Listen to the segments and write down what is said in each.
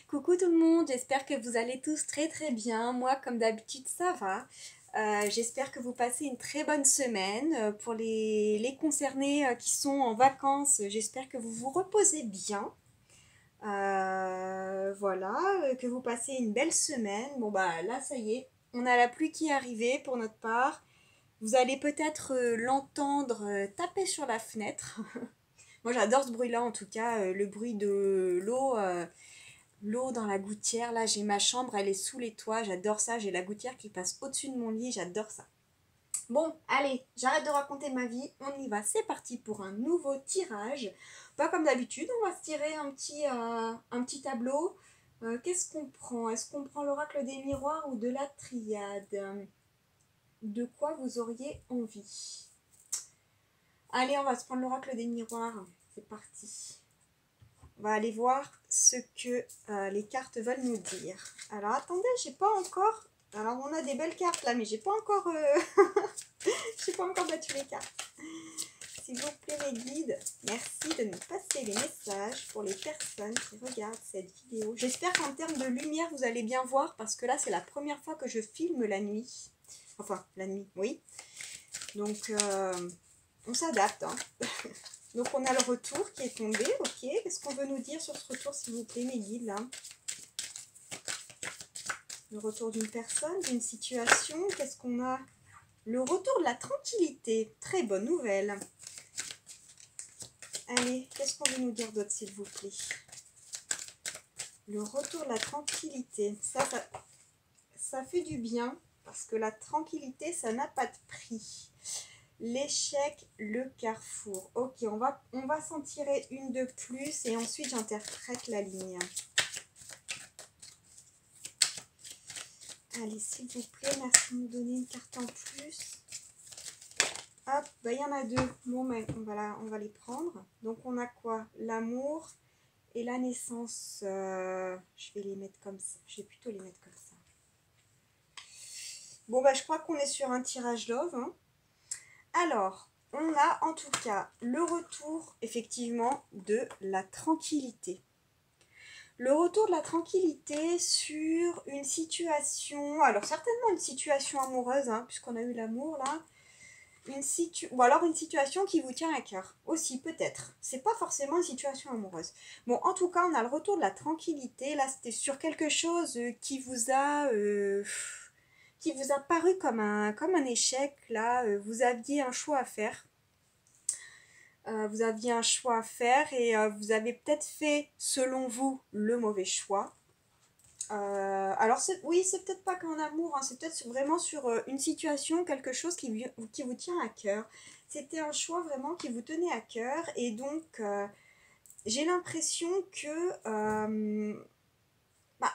Coucou tout le monde, j'espère que vous allez tous très très bien. Moi, comme d'habitude, ça va. J'espère que vous passez une très bonne semaine. Pour les concernés qui sont en vacances, j'espère que vous vous reposez bien. Voilà, que vous passez une belle semaine. Bon bah là, ça y est, on a la pluie qui est arrivée pour notre part. Vous allez peut-être l'entendre taper sur la fenêtre. Moi, j'adore ce bruit-là, en tout cas, le bruit de l'eau. L'eau dans la gouttière, là j'ai ma chambre, elle est sous les toits, j'adore ça, j'ai la gouttière qui passe au-dessus de mon lit, j'adore ça. Bon, allez, j'arrête de raconter ma vie, on y va, c'est parti pour un nouveau tirage. Pas comme d'habitude, on va se tirer un petit tableau. Qu'est-ce qu'on prend? Est-ce qu'on prend l'oracle des miroirs ou de la triade? De quoi vous auriez envie? Allez, on va se prendre l'oracle des miroirs, c'est parti. On va aller voir ce que les cartes veulent nous dire. Alors attendez, j'ai pas encore. Alors on a des belles cartes là, mais j'ai pas encore. J'ai pas encore battu les cartes. S'il vous plaît mes guides, merci de nous passer les messages pour les personnes qui regardent cette vidéo. J'espère qu'en termes de lumière vous allez bien voir parce que là c'est la première fois que je filme la nuit. Enfin la nuit, oui. Donc on s'adapte. Hein. Donc on a le retour qui est tombé, ok. Qu'est-ce qu'on veut nous dire sur ce retour, s'il vous plaît, mes guides, là? Le retour d'une personne, d'une situation, qu'est-ce qu'on a? Le retour de la tranquillité, très bonne nouvelle. Allez, qu'est-ce qu'on veut nous dire d'autre, s'il vous plaît? Le retour de la tranquillité, ça fait du bien, parce que la tranquillité, ça n'a pas de prix. L'échec, le carrefour. Ok, on va s'en tirer une de plus et ensuite j'interprète la ligne. Allez, s'il vous plaît, merci de nous donner une carte en plus. Hop, bah il y en a deux. Bon, mais on va les prendre. Donc on a quoi? L'amour et la naissance. Je vais les mettre comme ça. Je vais plutôt les mettre comme ça. Bon, bah je crois qu'on est sur un tirage love, hein. Alors, on a en tout cas le retour, effectivement, de la tranquillité. Le retour de la tranquillité sur une situation, alors certainement une situation amoureuse, hein, puisqu'on a eu l'amour là, ou alors une situation qui vous tient à cœur, aussi peut-être. C'est pas forcément une situation amoureuse. Bon, en tout cas, on a le retour de la tranquillité, là c'était sur quelque chose qui vous a paru comme un échec, là, vous aviez un choix à faire. Vous aviez un choix à faire et vous avez peut-être fait, selon vous, le mauvais choix. Alors, oui, c'est peut-être pas qu'un amour, hein, c'est peut-être vraiment sur une situation, quelque chose qui vous tient à cœur. C'était un choix vraiment qui vous tenait à cœur et donc j'ai l'impression que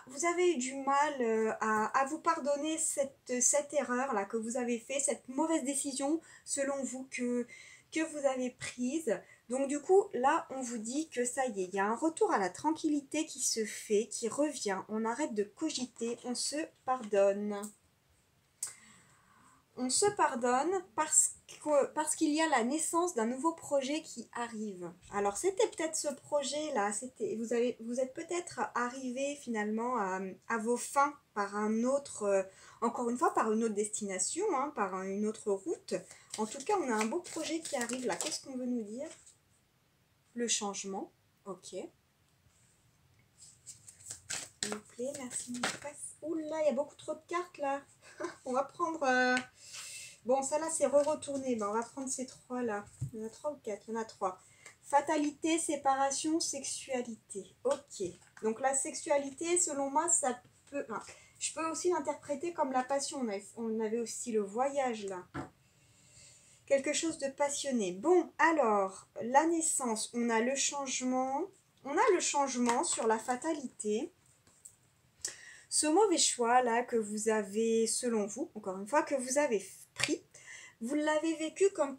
vous avez eu du mal à vous pardonner cette erreur-là que vous avez fait, cette mauvaise décision selon vous que vous avez prise. Donc du coup, là, on vous dit que ça y est, il y a un retour à la tranquillité qui se fait, qui revient. On arrête de cogiter, on se pardonne. On se pardonne parce qu'il y a la naissance d'un nouveau projet qui arrive. Alors c'était peut-être ce projet-là, vous êtes peut-être arrivé finalement à vos fins par un autre, encore une fois par une autre destination, hein, par une autre route. En tout cas, on a un beau projet qui arrive là. Qu'est-ce qu'on veut nous dire? Le changement, ok. S'il vous plaît, merci. Oula, il y a beaucoup trop de cartes là. On va prendre... Bon, ça là, c'est re-retourné. Ben, on va prendre ces trois-là. Il y en a trois ou quatre? Il y en a trois. Fatalité, séparation, sexualité. Ok. Donc la sexualité, selon moi, ça peut... Enfin, je peux aussi l'interpréter comme la passion. On avait aussi le voyage, là. Quelque chose de passionné. Bon, alors, la naissance, on a le changement. On a le changement sur la fatalité. Ce mauvais choix là que vous avez, selon vous, encore une fois, que vous avez pris, vous l'avez vécu comme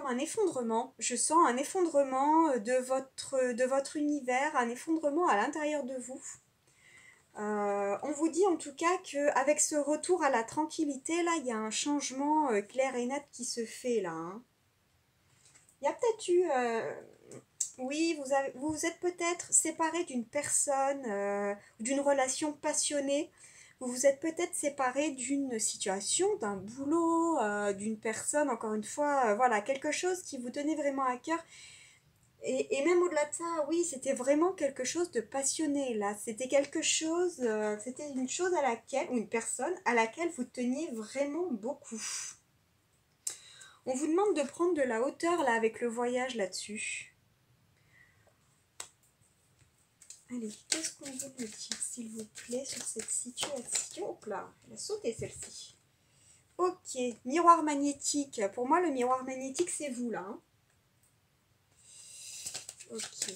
un effondrement. Je sens un effondrement de votre univers, un effondrement à l'intérieur de vous. On vous dit en tout cas qu'avec ce retour à la tranquillité, là, il y a un changement clair et net qui se fait là. Hein. Il y a peut-être eu... Oui, vous vous êtes peut-être séparé d'une personne, d'une relation passionnée. Vous vous êtes peut-être séparé d'une situation, d'un boulot, d'une personne, encore une fois, voilà, quelque chose qui vous tenait vraiment à cœur. Et même au-delà de ça, oui, c'était vraiment quelque chose de passionné, là. C'était quelque chose, c'était une chose à laquelle, ou une personne à laquelle vous teniez vraiment beaucoup. On vous demande de prendre de la hauteur, là, avec le voyage là-dessus. Allez, qu'est-ce qu'on veut me dire, s'il vous plaît, sur cette situation? Hop là, elle a sauté celle-ci. Ok, miroir magnétique. Pour moi, le miroir magnétique, c'est vous, là. Hein. Ok.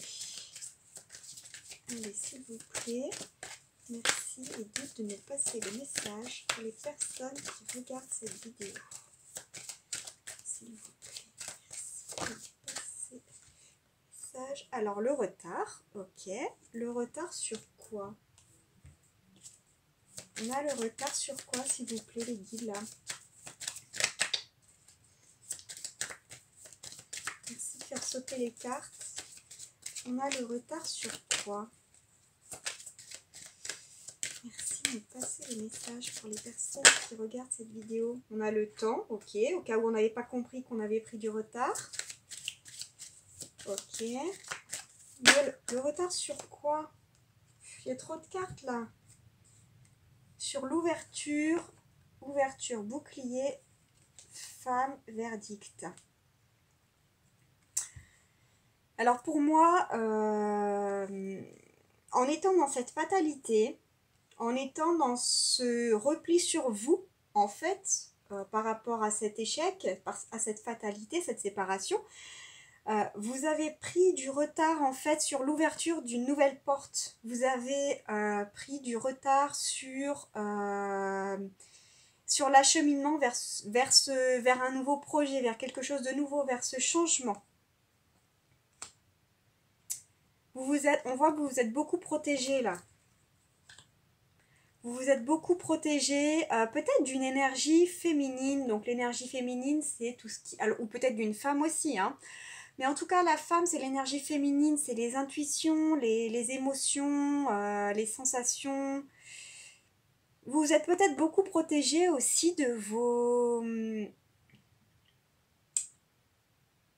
Allez, s'il vous plaît. Merci et dites de me passer le message pour les personnes qui regardent cette vidéo. S'il vous plaît. Merci de passer le message. Alors, le retard. Ok. Le retard sur quoi? On a le retard sur quoi, s'il vous plaît, les guides, là? Merci de faire sauter les cartes. On a le retard sur quoi? Merci de me passer le message pour les personnes qui regardent cette vidéo. On a le temps, ok, au cas où on n'avait pas compris qu'on avait pris du retard. Ok. Le retard sur quoi? Il y a trop de cartes là. Sur l'ouverture, ouverture, bouclier, femme, verdict. Alors pour moi, en étant dans cette fatalité, en étant dans ce repli sur vous, en fait, par rapport à cet échec, à cette fatalité, cette séparation, vous avez pris du retard en fait sur l'ouverture d'une nouvelle porte. Vous avez pris du retard sur l'acheminement vers un nouveau projet, vers quelque chose de nouveau, vers ce changement. On voit que vous vous êtes beaucoup protégé là. Vous vous êtes beaucoup protégé, peut-être d'une énergie féminine. Donc l'énergie féminine, c'est tout ce qui... Alors, ou peut-être d'une femme aussi, hein. Mais en tout cas, la femme, c'est l'énergie féminine, c'est les intuitions, les émotions, les sensations. Vous vous êtes peut-être beaucoup protégé aussi de vos...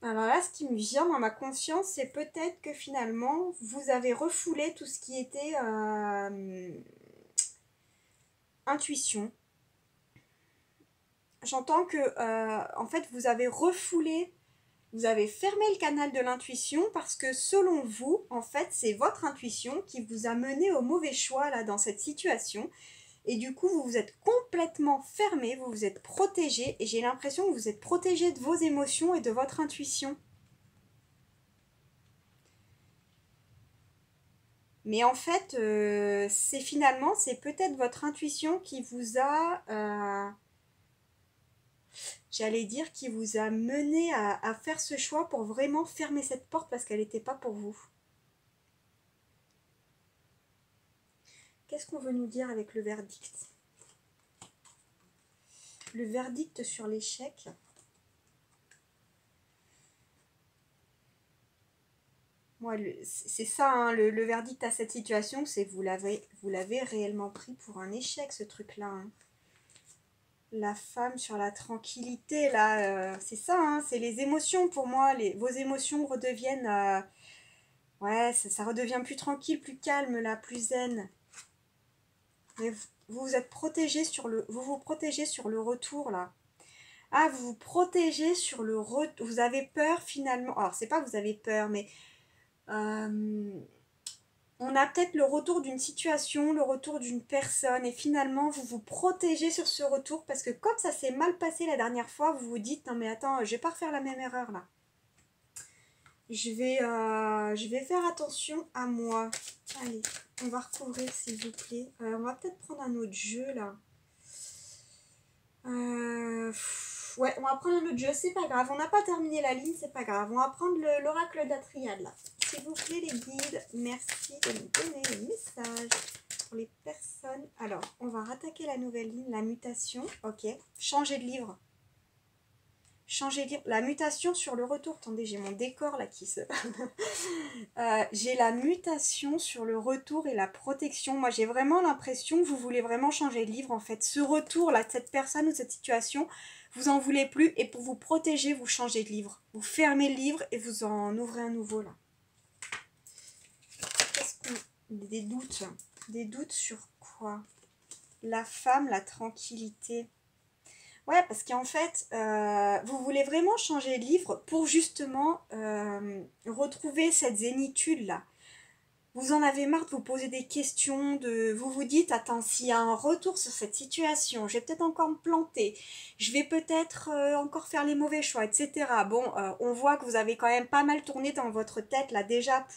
Alors là, ce qui me vient dans ma conscience, c'est peut-être que finalement, vous avez refoulé tout ce qui était intuition. J'entends que, en fait, vous avez refoulé, vous avez fermé le canal de l'intuition parce que selon vous, en fait, c'est votre intuition qui vous a mené au mauvais choix là dans cette situation. Et du coup, vous vous êtes complètement fermé, vous vous êtes protégé. Et j'ai l'impression que vous êtes protégé de vos émotions et de votre intuition. Mais en fait, c'est peut-être votre intuition qui vous a, j'allais dire, qui vous a mené à faire ce choix pour vraiment fermer cette porte parce qu'elle n'était pas pour vous. Qu'est-ce qu'on veut nous dire avec le verdict? Le verdict sur l'échec. Moi, c'est ça, hein, le verdict à cette situation, c'est que vous l'avez réellement pris pour un échec, ce truc-là. Hein. La femme sur la tranquillité, là, c'est ça, hein, c'est les émotions pour moi. Vos émotions redeviennent... ouais, ça redevient plus tranquille, plus calme, là, plus zen. Mais vous vous êtes protégé vous vous protégez sur le retour, là. Ah, vous vous protégez sur le retour. Vous avez peur, finalement. Alors, c'est pas que vous avez peur, mais... on a peut-être le retour d'une situation, le retour d'une personne, et finalement vous vous protégez sur ce retour parce que comme ça s'est mal passé la dernière fois, vous vous dites non mais attends, je vais pas refaire la même erreur là. Je vais faire attention à moi. Allez, on va recouvrir s'il vous plaît. On va peut-être prendre un autre jeu là. Ouais, on va prendre un autre jeu, c'est pas grave. On n'a pas terminé la ligne, c'est pas grave. On va prendre l'oracle d'Atriade là. S'il vous plaît les guides, merci de nous donner le message pour les personnes. Alors, on va rattaquer la nouvelle ligne, la mutation. Ok, changer de livre. changer de livre. La mutation sur le retour. Attendez, j'ai mon décor là qui se... j'ai la mutation sur le retour et la protection. Moi, j'ai vraiment l'impression que vous voulez vraiment changer de livre en fait. Ce retour là, de cette personne ou de cette situation, vous en voulez plus et pour vous protéger, vous changez de livre. Vous fermez le livre et vous en ouvrez un nouveau là. Qu'est-ce qu'on... Des doutes. Des doutes sur quoi? La femme, la tranquillité. Ouais, parce qu'en fait, vous voulez vraiment changer de livre pour justement retrouver cette zénitude-là. Vous en avez marre de vous poser des questions, vous vous dites, attends, s'il y a un retour sur cette situation, je vais peut-être encore me planter, je vais peut-être encore faire les mauvais choix, etc. Bon, on voit que vous avez quand même pas mal tourné dans votre tête, là, déjà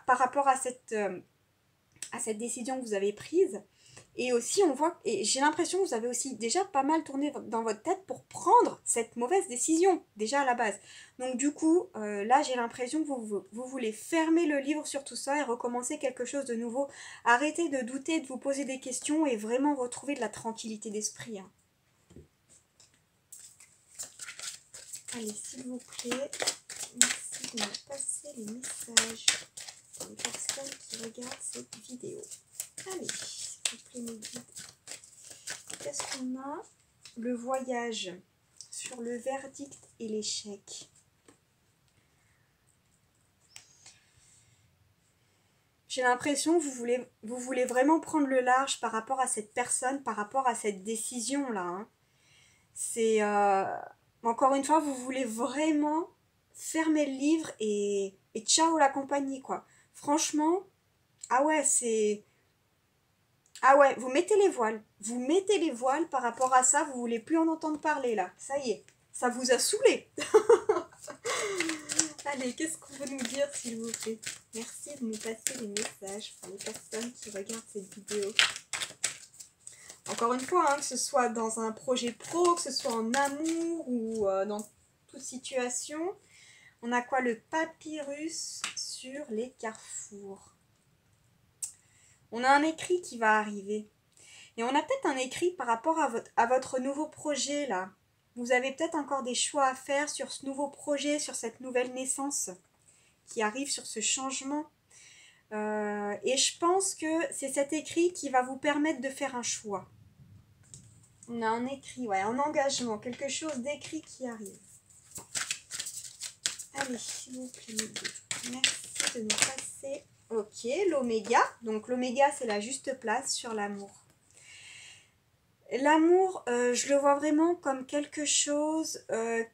par rapport à cette décision que vous avez prise. Et aussi, on voit, et j'ai l'impression que vous avez aussi déjà pas mal tourné dans votre tête pour prendre cette mauvaise décision, déjà à la base. Donc du coup, là, j'ai l'impression que vous voulez fermer le livre sur tout ça et recommencer quelque chose de nouveau. Arrêtez de douter, de vous poser des questions et vraiment retrouver de la tranquillité d'esprit. Hein. Allez, s'il vous plaît, merci de me passer les messages pour les personnes qui regardent cette vidéo. Allez. Qu'est-ce qu'on a? Le voyage sur le verdict et l'échec. J'ai l'impression que vous voulez vraiment prendre le large par rapport à cette personne, par rapport à cette décision-là. Hein. C'est... encore une fois, vous voulez vraiment fermer le livre et ciao la compagnie, quoi. Franchement, ah ouais, c'est... Ah ouais, vous mettez les voiles. Vous mettez les voiles par rapport à ça, vous voulez plus en entendre parler là. Ça y est, ça vous a saoulé. Allez, qu'est-ce qu'on veut nous dire s'il vous plaît? Merci de nous passer les messages pour les personnes qui regardent cette vidéo. Encore une fois, hein, que ce soit dans un projet pro, que ce soit en amour ou dans toute situation, on a quoi? Le papyrus sur les carrefours. On a un écrit qui va arriver. Et on a peut-être un écrit par rapport à votre nouveau projet là. Vous avez peut-être encore des choix à faire sur ce nouveau projet, sur cette nouvelle naissance qui arrive, sur ce changement. Et je pense que c'est cet écrit qui va vous permettre de faire un choix. On a un écrit, ouais, un engagement, quelque chose d'écrit qui arrive. Allez, s'il vous plaît, merci de nous passer. Ok, l'oméga. Donc l'oméga, c'est la juste place sur l'amour. L'amour, je le vois vraiment comme quelque chose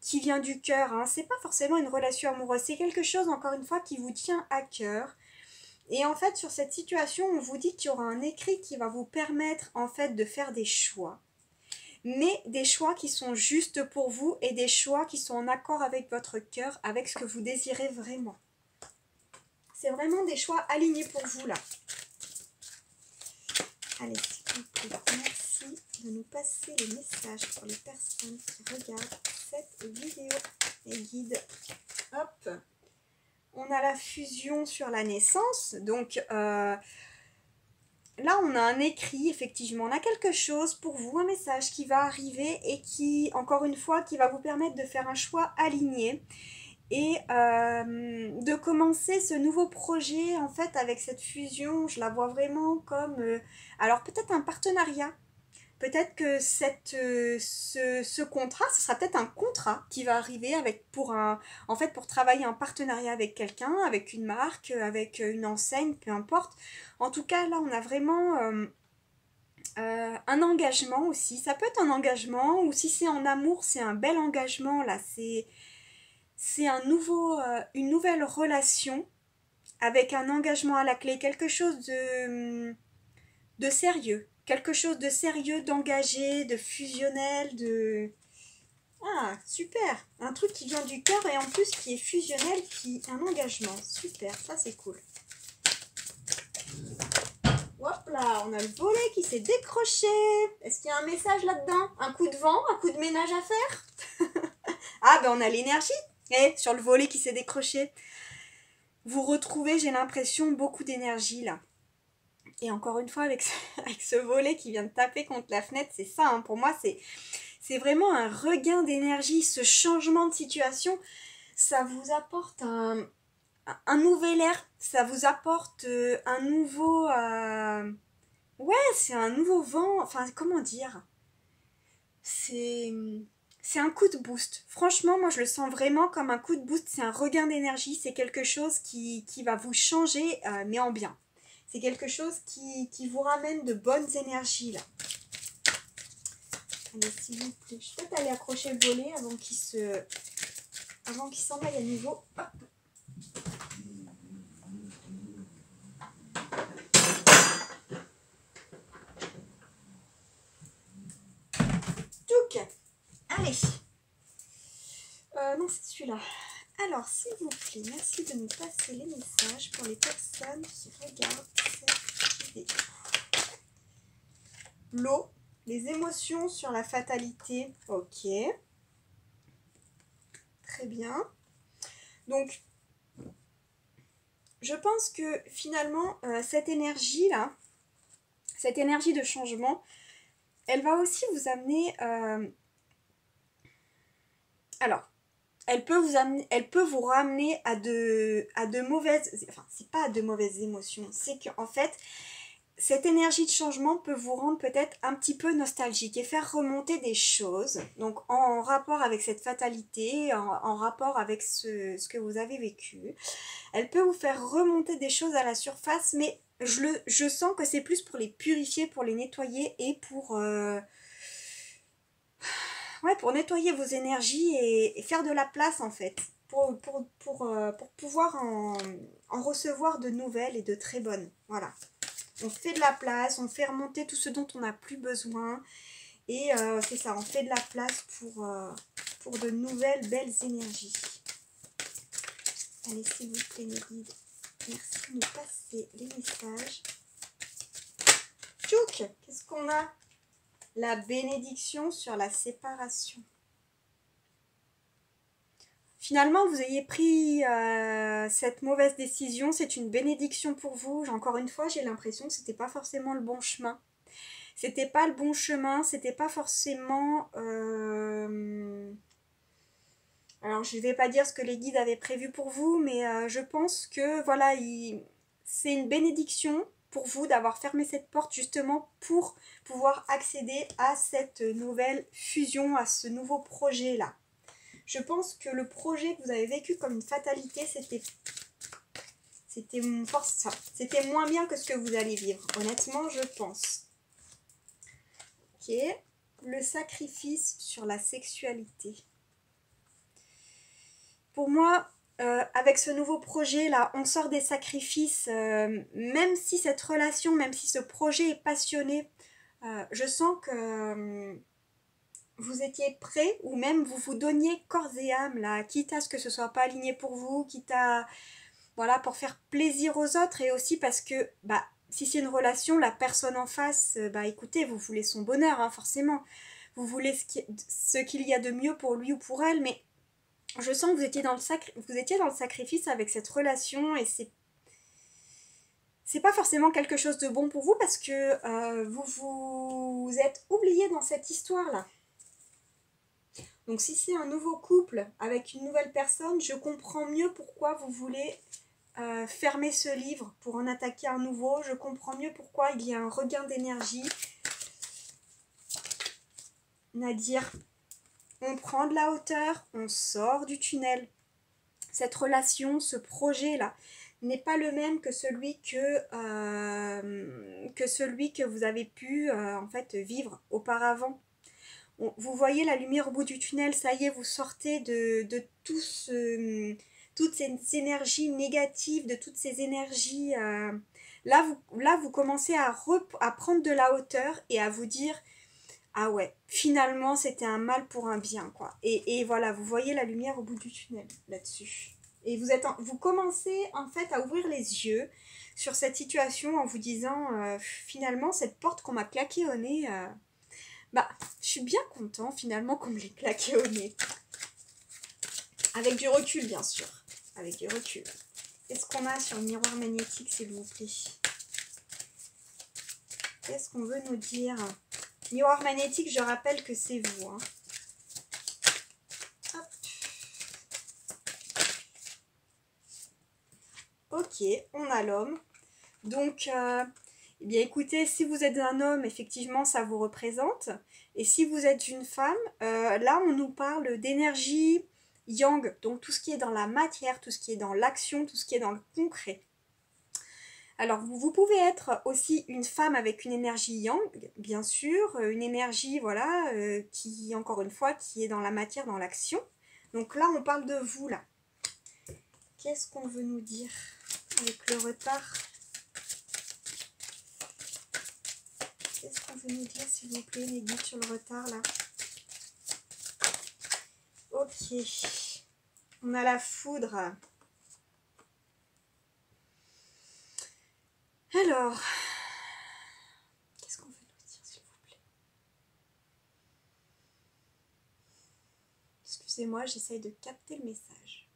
qui vient du cœur. Hein. C'est pas forcément une relation amoureuse, c'est quelque chose, encore une fois, qui vous tient à cœur. Et en fait, sur cette situation, on vous dit qu'il y aura un écrit qui va vous permettre, en fait, de faire des choix. Mais des choix qui sont justes pour vous et des choix qui sont en accord avec votre cœur, avec ce que vous désirez vraiment. C'est vraiment des choix alignés pour vous, là. Allez, s'il vous plaît, merci de nous passer les messages pour les personnes qui regardent cette vidéo. Les guides. Hop. On a la fusion sur la naissance. Donc, là, on a un écrit, effectivement. On a quelque chose pour vous, un message qui va arriver et qui, encore une fois, qui va vous permettre de faire un choix aligné. Et de commencer ce nouveau projet, en fait, avec cette fusion, je la vois vraiment comme... alors, peut-être un partenariat. Peut-être que ce contrat, ce sera peut-être un contrat qui va arriver pour travailler en partenariat avec quelqu'un, avec une marque, avec une enseigne, peu importe. En tout cas, là, on a vraiment un engagement aussi. Ça peut être un engagement, ou si c'est en amour, c'est un bel engagement, là. C'est une nouvelle relation avec un engagement à la clé, quelque chose de sérieux. Quelque chose de sérieux, d'engagé, de fusionnel, de... Ah, super! Un truc qui vient du cœur et en plus qui est fusionnel, un engagement. Super, ça c'est cool. Hop là, on a le volet qui s'est décroché. Est-ce qu'il y a un message là-dedans? Un coup de vent, un coup de ménage à faire? Ah, ben on a l'énergie. Sur le volet qui s'est décroché. Vous retrouvez, j'ai l'impression, beaucoup d'énergie là. Et encore une fois, avec ce volet qui vient de taper contre la fenêtre, c'est ça, hein, pour moi, C'est vraiment un regain d'énergie, ce changement de situation, ça vous apporte un nouvel air, ça vous apporte un nouveau... ouais, c'est un nouveau vent, enfin comment dire, c'est... C'est un coup de boost. Franchement, moi je le sens vraiment comme un coup de boost, c'est un regain d'énergie, c'est quelque chose qui va vous changer, mais en bien. C'est quelque chose qui vous ramène de bonnes énergies là. Allez, s'il vous plaît, je vais peut-être aller accrocher le volet avant qu'il s'en aille à nouveau. Hop. Tchouk. Allez. Non, c'est celui-là. Alors, s'il vous plaît, merci de nous passer les messages pour les personnes qui regardent cette vidéo. L'eau, les émotions sur la fatalité. Ok. Très bien. Donc, je pense que finalement, cette énergie-là, cette énergie de changement, elle va aussi vous amener... alors, elle peut vous ramener à de mauvaises... Enfin, c'est pas à de mauvaises émotions. C'est qu'en fait, cette énergie de changement peut vous rendre peut-être un petit peu nostalgique et faire remonter des choses. Donc, en rapport avec cette fatalité, en rapport avec ce que vous avez vécu. Elle peut vous faire remonter des choses à la surface, mais je sens que c'est plus pour les purifier, pour les nettoyer et pour nettoyer vos énergies et faire de la place en fait, pour pouvoir en recevoir de nouvelles et de très bonnes. Voilà. On fait de la place, on fait remonter tout ce dont on n'a plus besoin et c'est ça, on fait de la place pour de nouvelles belles énergies. Allez, s'il vous plaît, mes guides, merci de nous passer les messages. Tchouk, qu'est-ce qu'on a? La bénédiction sur la séparation. Finalement, vous ayez pris cette mauvaise décision, c'est une bénédiction pour vous. Encore une fois, j'ai l'impression que c'était pas forcément le bon chemin. C'était pas le bon chemin, c'était pas forcément... Alors, je ne vais pas dire ce que les guides avaient prévu pour vous, mais je pense que voilà, c'est une bénédiction pour vous d'avoir fermé cette porte justement pour pouvoir accéder à cette nouvelle fusion, à ce nouveau projet-là. Je pense que le projet que vous avez vécu comme une fatalité, c'était moins bien que ce que vous allez vivre. Honnêtement, je pense. Ok. Le sacrifice sur la sexualité. Pour moi, avec ce nouveau projet là, on sort des sacrifices, même si cette relation, même si ce projet est passionné, je sens que vous étiez prêt ou même vous vous donniez corps et âme là, quitte à ce que ce soit pas aligné pour vous, quitte à voilà, pour faire plaisir aux autres et aussi parce que bah si c'est une relation, la personne en face, bah écoutez, vous voulez son bonheur hein, forcément. Vous voulez ce qu'il y a de mieux pour lui ou pour elle, mais je sens que vous étiez dans le sacrifice avec cette relation et c'est pas forcément quelque chose de bon pour vous parce que vous êtes oublié dans cette histoire-là. Donc si c'est un nouveau couple avec une nouvelle personne, je comprends mieux pourquoi vous voulez fermer ce livre pour en attaquer un nouveau. Je comprends mieux pourquoi il y a un regain d'énergie. Nadir, on prend de la hauteur, on sort du tunnel. Cette relation, ce projet-là, n'est pas le même que celui que vous avez pu en fait vivre auparavant. Vous voyez la lumière au bout du tunnel, ça y est, vous sortez de toutes ces énergies négatives, de toutes ces énergies... Là, vous commencez à prendre de la hauteur et à vous dire ah ouais, finalement c'était un mal pour un bien quoi. Et voilà, vous voyez la lumière au bout du tunnel là-dessus. Et vous commencez en fait à ouvrir les yeux sur cette situation en vous disant finalement cette porte qu'on m'a claquée au nez, bah je suis bien content finalement qu'on me l'ait claquée au nez. Avec du recul bien sûr, avec du recul. Qu'est-ce qu'on a sur le miroir magnétique s'il vous plaît? Qu'est-ce qu'on veut nous dire? Miroir magnétique, je rappelle que c'est vous. Hein. Ok, on a l'homme. Donc, eh bien écoutez, si vous êtes un homme, effectivement, ça vous représente. Et si vous êtes une femme, là, on nous parle d'énergie yang. Donc, tout ce qui est dans la matière, tout ce qui est dans l'action, tout ce qui est dans le concret. Alors, vous pouvez être aussi une femme avec une énergie yang, bien sûr. Une énergie, voilà, qui, encore une fois, qui est dans la matière, dans l'action. Donc là, on parle de vous, là. Qu'est-ce qu'on veut nous dire avec le retard? Qu'est-ce qu'on veut nous dire, s'il vous plaît, les guides sur le retard, là? Ok. On a la foudre. Alors, qu'est-ce qu'on veut nous dire, s'il vous plaît? Excusez-moi, j'essaye de capter le message.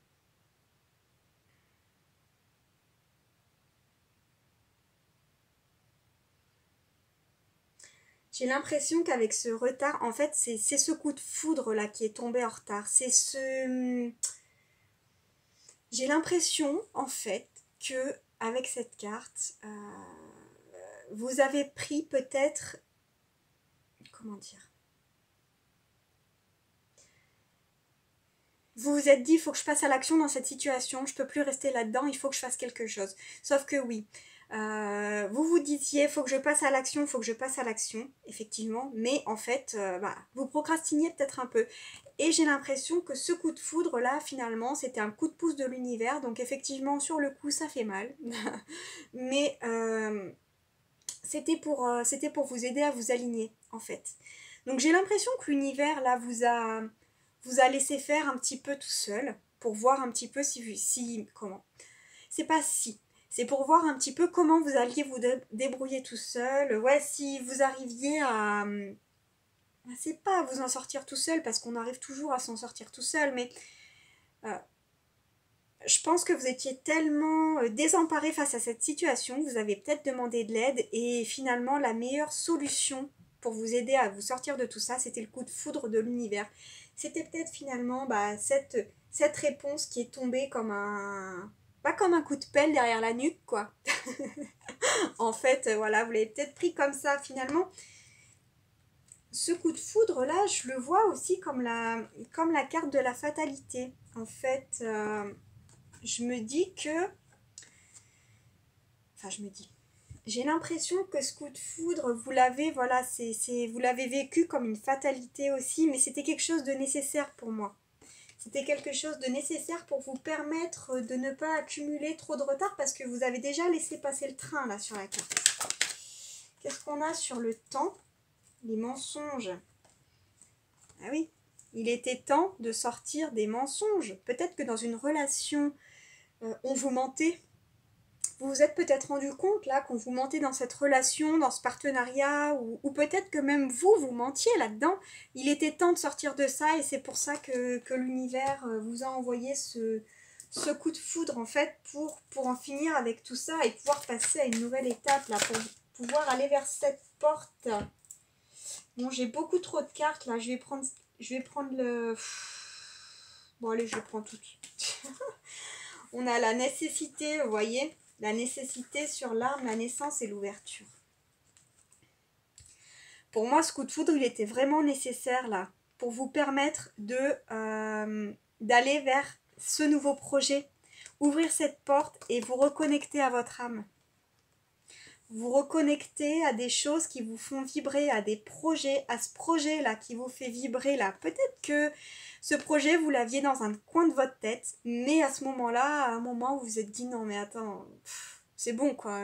J'ai l'impression qu'avec ce retard, en fait, c'est ce coup de foudre là qui est tombé en retard. C'est ce... J'ai l'impression, en fait, que avec cette carte, vous avez pris peut-être... Comment dire? Vous vous êtes dit, il faut que je passe à l'action dans cette situation, je peux plus rester là-dedans, il faut que je fasse quelque chose. Sauf que oui, vous vous disiez, il faut que je passe à l'action, il faut que je passe à l'action, effectivement, mais en fait, vous procrastiniez peut-être un peu. Et j'ai l'impression que ce coup de foudre là, finalement, c'était un coup de pouce de l'univers, donc effectivement, sur le coup, ça fait mal. Mais c'était pour vous aider à vous aligner, en fait. Donc j'ai l'impression que l'univers là vous a laissé faire un petit peu tout seul pour voir un petit peu comment. C'est pas si. C'est pour voir un petit peu comment vous alliez vous débrouiller tout seul. Ouais, si vous arriviez à... C'est pas à vous en sortir tout seul parce qu'on arrive toujours à s'en sortir tout seul, mais je pense que vous étiez tellement désemparé face à cette situation, vous avez peut-être demandé de l'aide et finalement la meilleure solution pour vous aider à vous sortir de tout ça, c'était le coup de foudre de l'univers. C'était peut-être finalement cette réponse qui est tombée comme un... pas comme un coup de pelle derrière la nuque, quoi. En fait, voilà, vous l'avez peut-être pris comme ça finalement. Ce coup de foudre là, je le vois aussi comme la carte de la fatalité. En fait... je me dis que... Enfin, je me dis... J'ai l'impression que ce coup de foudre, vous l'avez, voilà, vous l'avez vécu comme une fatalité aussi, mais c'était quelque chose de nécessaire pour moi. C'était quelque chose de nécessaire pour vous permettre de ne pas accumuler trop de retard parce que vous avez déjà laissé passer le train, là, sur la carte. Qu'est-ce qu'on a sur le temps? Les mensonges. Ah oui, il était temps de sortir des mensonges. Peut-être que dans une relation... on vous mentait. Vous vous êtes peut-être rendu compte là qu'on vous mentait dans cette relation, dans ce partenariat, ou peut-être que même vous mentiez là-dedans. Il était temps de sortir de ça et c'est pour ça que l'univers vous a envoyé ce coup de foudre en fait pour en finir avec tout ça et pouvoir passer à une nouvelle étape là, pour pouvoir aller vers cette porte. Bon, j'ai beaucoup trop de cartes là, je vais prendre le... Bon allez, je le prends tout de suite. On a la nécessité, vous voyez, la nécessité sur l'arme, la naissance et l'ouverture. Pour moi, ce coup de foudre, il était vraiment nécessaire là, pour vous permettre d'aller vers ce nouveau projet, ouvrir cette porte et vous reconnecter à votre âme. Vous reconnecter à des choses qui vous font vibrer, à des projets, à ce projet-là qui vous fait vibrer là. Peut-être que ce projet, vous l'aviez dans un coin de votre tête, mais à ce moment-là, à un moment, vous vous êtes dit non mais attends, c'est bon quoi.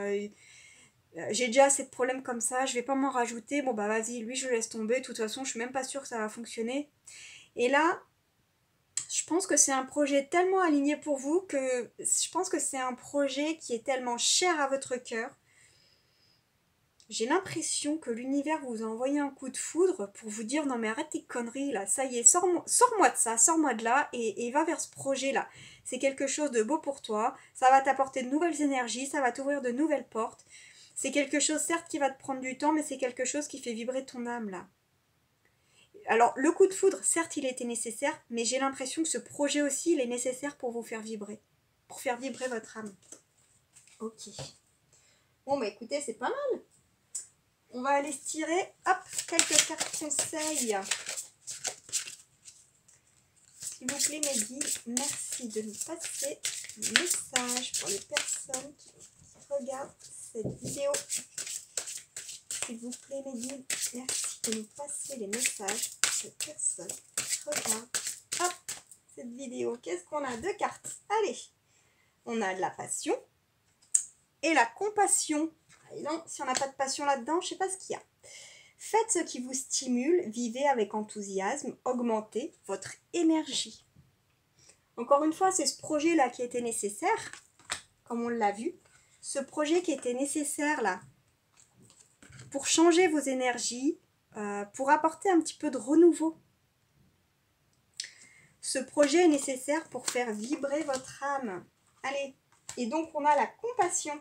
J'ai déjà assez de problèmes comme ça, je vais pas m'en rajouter. Bon bah vas-y, lui je le laisse tomber, de toute façon je suis même pas sûre que ça va fonctionner. Et là, je pense que c'est un projet tellement aligné pour vous que je pense que c'est un projet qui est tellement cher à votre cœur. J'ai l'impression que l'univers vous a envoyé un coup de foudre pour vous dire non mais arrête tes conneries là, ça y est, sors-moi de ça, sors-moi de là et va vers ce projet là. C'est quelque chose de beau pour toi, ça va t'apporter de nouvelles énergies, ça va t'ouvrir de nouvelles portes. C'est quelque chose, certes, qui va te prendre du temps, mais c'est quelque chose qui fait vibrer ton âme, là. Alors, le coup de foudre, certes, il était nécessaire, mais j'ai l'impression que ce projet aussi, il est nécessaire pour vous faire vibrer. Pour faire vibrer votre âme. Ok. Bon, bah écoutez, c'est pas mal. On va aller se tirer, hop, quelques cartes conseils. S'il vous plaît, mes guides, merci de nous passer le message pour les personnes qui regardent cette vidéo. S'il vous plaît, mes guides, merci de nous passer les messages pour les personnes qui regardent cette vidéo. Qu'est-ce qu'on a? 2 cartes. Allez, on a de la passion et la compassion. Et non, si on n'a pas de passion là-dedans, je ne sais pas ce qu'il y a. Faites ce qui vous stimule, vivez avec enthousiasme, augmentez votre énergie. Encore une fois, c'est ce projet-là qui était nécessaire, comme on l'a vu. Ce projet qui était nécessaire là, pour changer vos énergies, pour apporter un petit peu de renouveau. Ce projet est nécessaire pour faire vibrer votre âme. Allez, et donc on a la compassion.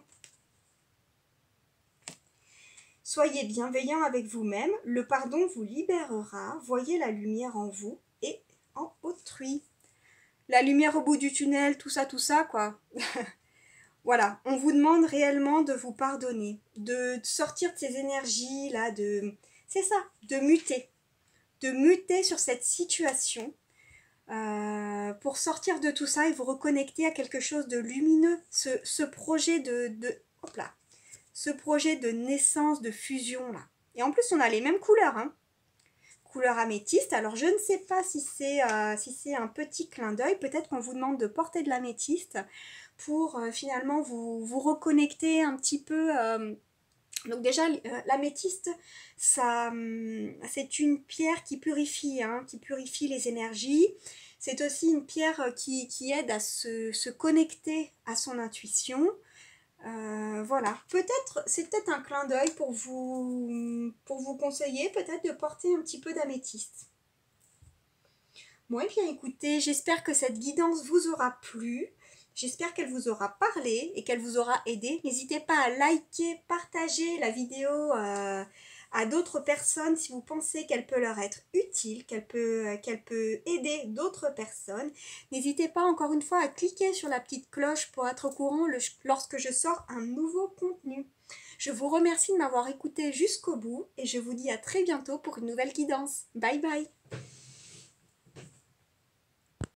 Soyez bienveillant avec vous-même, le pardon vous libérera, voyez la lumière en vous et en autrui. La lumière au bout du tunnel, tout ça, quoi. Voilà, on vous demande réellement de vous pardonner, de sortir de ces énergies-là, c'est ça, de muter sur cette situation pour sortir de tout ça et vous reconnecter à quelque chose de lumineux, ce projet ce projet de naissance, de fusion là. Et en plus, on a les mêmes couleurs, hein. Couleur améthyste. Alors, je ne sais pas si c'est un petit clin d'œil. Peut-être qu'on vous demande de porter de l'améthyste pour finalement vous reconnecter un petit peu. Donc déjà, l'améthyste, c'est une pierre qui purifie, hein, qui purifie les énergies. C'est aussi une pierre qui aide à se connecter à son intuition. Voilà, c'est peut-être un clin d'œil pour vous conseiller peut-être de porter un petit peu d'améthyste. Bon, et bien écoutez, j'espère que cette guidance vous aura plu. J'espère qu'elle vous aura parlé et qu'elle vous aura aidé. N'hésitez pas à liker, partager la vidéo à d'autres personnes si vous pensez qu'elle peut leur être utile, qu'elle peut aider d'autres personnes. N'hésitez pas encore une fois à cliquer sur la petite cloche pour être au courant lorsque je sors un nouveau contenu. Je vous remercie de m'avoir écouté jusqu'au bout et je vous dis à très bientôt pour une nouvelle guidance. Bye bye!